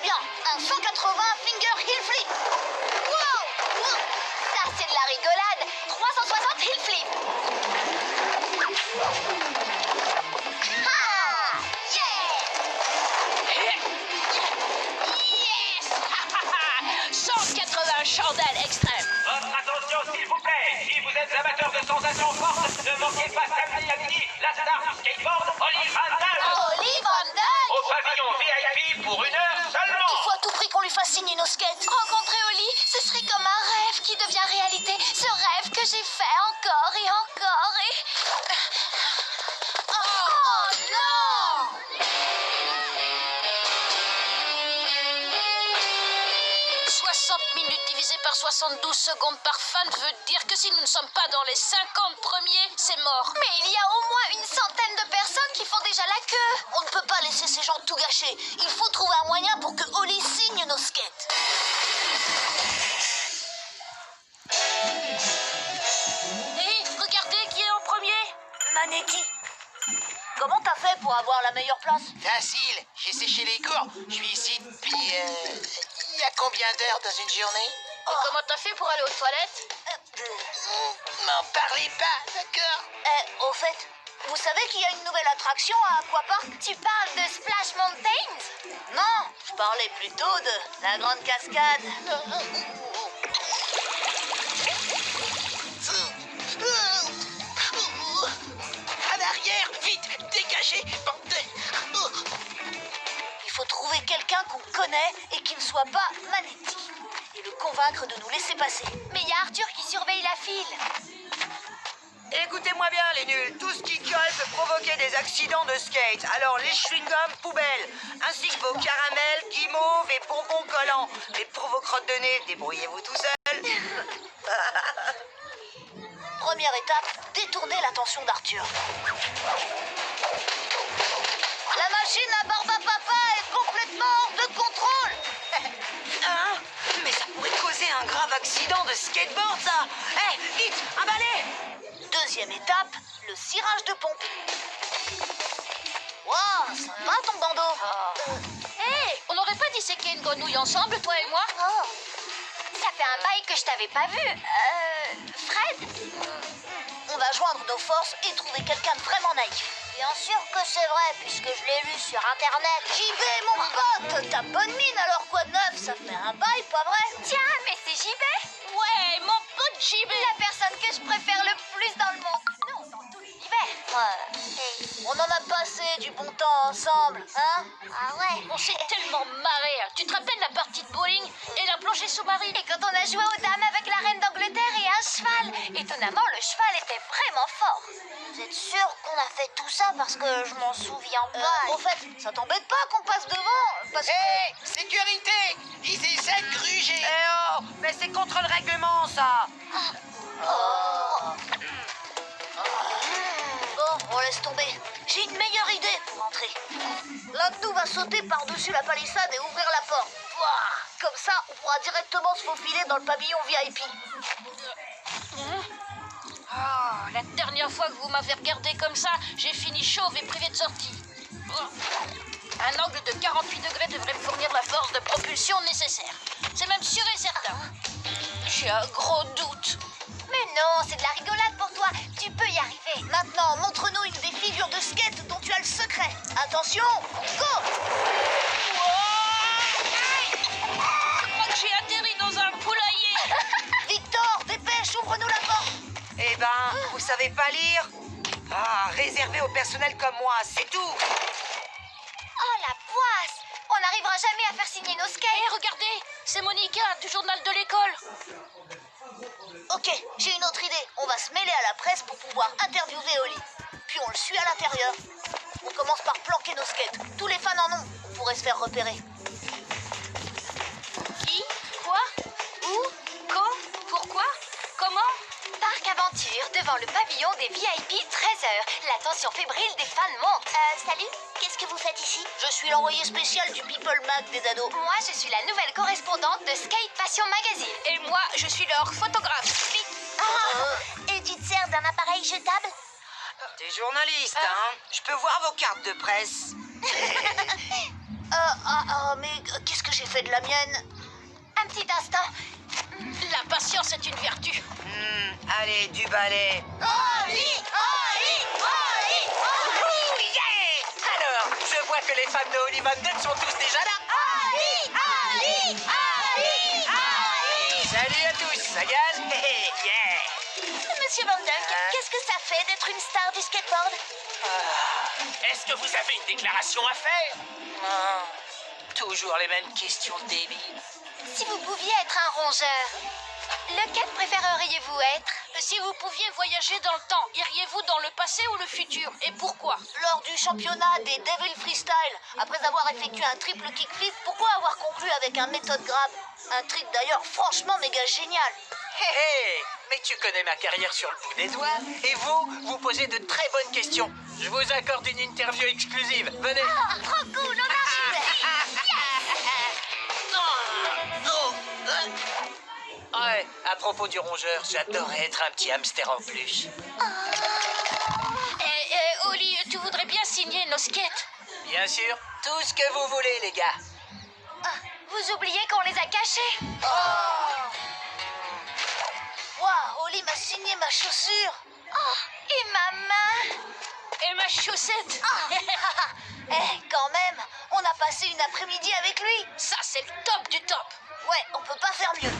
bien, un 180 finger heel flip. Wow! Ça, c'est de la rigolade. 360 heel flip. Ah! Yeah! Yes! 180 chandelles extrêmes. Votre attention, s'il vous plaît. Si vous êtes amateur de sensations fortes, ne manquez pas samedi à midi la star du skateboard, Ollie Van Damme. Ollie Van Damme! Au pavillon VIP pour 1 heure seulement. Il faut à tout prix qu'on lui fasse signer nos skates. Rencontrer Ollie, ce serait comme un rêve qui devient réalité. Ce rêve que j'ai fait encore et encore et... Oh non! 60 minutes divisé par 72 secondes par fan veut dire que si nous ne sommes pas dans les 50 premiers, c'est mort. Mais il y a au moins une centaine de personnes qui font déjà la queue. On ne peut pas laisser ces gens tout gâcher. Il faut trouver un moyen pour que Ollie signe nos skates. Hé, regardez qui est en premier. Manetti, comment t'as fait pour avoir la meilleure place? Facile, j'ai séché les cours. Je suis ici depuis... il y a combien d'heures dans une journée? Et comment t'as fait pour aller aux toilettes? M'en parlez pas, d'accord? Au fait, vous savez qu'il y a une nouvelle attraction à Aquapark? Tu parles de Splash Mountains? Non, je parlais plutôt de la Grande Cascade. En arrière, vite, dégagez, bordel! Il faut trouver quelqu'un qu'on connaît et qui ne soit pas Manetti. Et le convaincre de nous laisser passer. Mais il y a Arthur qui surveille la file. Écoutez-moi bien les nuls, tout ce qui colle peut provoquer des accidents de skate. Alors les chewing-gums poubelles, ainsi que vos caramels, guimauves et bonbons collants. Mais pour vos crottes de nez, débrouillez-vous tout seul. Première étape, détourner l'attention d'Arthur. La machine à barbe à papa est complètement hors de contrôle. Hein? Mais ça pourrait causer un grave accident de skateboard, ça. Hé, vite, un balai. Deuxième étape, le cirage de pompe. Waouh, sympa ton bandeau. Hé, on n'aurait pas disséqué une grenouille ensemble, toi et moi? Oh. Ça fait un bail que je t'avais pas vu. Fred? On va joindre nos forces et trouver quelqu'un de vraiment naïf. Bien sûr que c'est vrai, puisque je l'ai lu sur Internet. JB, mon pote, t'as bonne mine, alors quoi de neuf? Ça fait un bail, pas vrai? Tiens, mais c'est JB? Ouais, mon pote JB. La personne que je préfère le plus dans le monde. Non, dans tout l'univers. Ouais. On en a passé du bon temps ensemble, hein? Ah ouais. On s'est tellement marré. Tu te rappelles la partie de bowling et la plongée sous-marine? Et quand on a joué aux dames avec la reine d'Angleterre et un cheval. Étonnamment, le cheval était vraiment fort. Vous êtes sûr qu'on a fait tout ça parce que je m'en souviens pas? Au fait, ça t'embête pas qu'on passe devant? Parce que... Hé, sécurité! Ils essaient de gruger! Eh oh, mais c'est contre le règlement, ça. Bon, on laisse tomber. J'ai une meilleure idée pour entrer. L'un de nous va sauter par-dessus la palissade et ouvrir la porte. Ouah, comme ça, on pourra directement se faufiler dans le pavillon VIP. Oh, la dernière fois que vous m'avez regardé comme ça, j'ai fini chauve et privé de sortie. Oh. Un angle de 48 degrés devrait me fournir la force de propulsion nécessaire. C'est même sûr et certain. J'ai un gros doute. Mais non, c'est de la rigolade pour toi. Tu peux y arriver. Maintenant, montre-nous une des figures de skate dont tu as le secret. Attention, go! Je crois que j'ai atterri dans un poulailler. Victor, dépêche, ouvre-nous la porte. Eh ben, vous savez pas lire? Ah, réservé au personnel comme moi, c'est tout. Oh, la poisse! On n'arrivera jamais à faire signer nos skates. Hé, regardez, c'est Monica du journal de l'école. Ok, j'ai une autre idée. On va se mêler à la presse pour pouvoir interviewer Ollie. Puis on le suit à l'intérieur. On commence par planquer nos skates. Tous les fans en ont. On pourrait se faire repérer. Qui? Quoi? Où? Quand? Pourquoi? Comment? Parc Aventure, devant le pavillon des VIP, 13h. La tension fébrile des fans monte. Salut, qu'est-ce que vous faites ici? Je suis l'envoyé spécial du People Mag des ados. Moi, je suis la nouvelle correspondante de Skate Passion Magazine. Et moi, je suis leur photographe. Et tu te sers d'un appareil jetable? T'es journaliste, hein? Je peux voir vos cartes de presse. Mais qu'est-ce que j'ai fait de la mienne. Un petit instant. La patience est une vertu. Allez, du balai. Alors, je vois que les fans de Ollivander sont tous déjà là. Salut à tous, ça gagne. Yeah. Monsieur Van Dunk, qu'est-ce que ça fait d'être une star du skateboard? Est-ce que vous avez une déclaration à faire? Toujours les mêmes questions débiles. Si vous pouviez être un rongeur, lequel préféreriez-vous être? Si vous pouviez voyager dans le temps, iriez-vous dans le passé ou le futur? Et pourquoi? Lors du championnat des Devil Freestyle, après avoir effectué un triple kickflip, pourquoi avoir conclu avec un méthode grab? Un trick d'ailleurs franchement méga génial. Mais tu connais ma carrière sur le bout des doigts. Et vous posez de très bonnes questions. Je vous accorde une interview exclusive. Venez. Ah, trop cool, on arrive. Ouais, à propos du rongeur, j'adorerais être un petit hamster en plus. Oli, tu voudrais bien signer nos skates? Bien sûr, tout ce que vous voulez, les gars. Vous oubliez qu'on les a cachés. Waouh, Oli m'a signé ma chaussure. Oh, et ma main. Et ma chaussette? Quand même, on a passé une après-midi avec lui. Ça, c'est le top du top. Ouais, on peut pas faire mieux.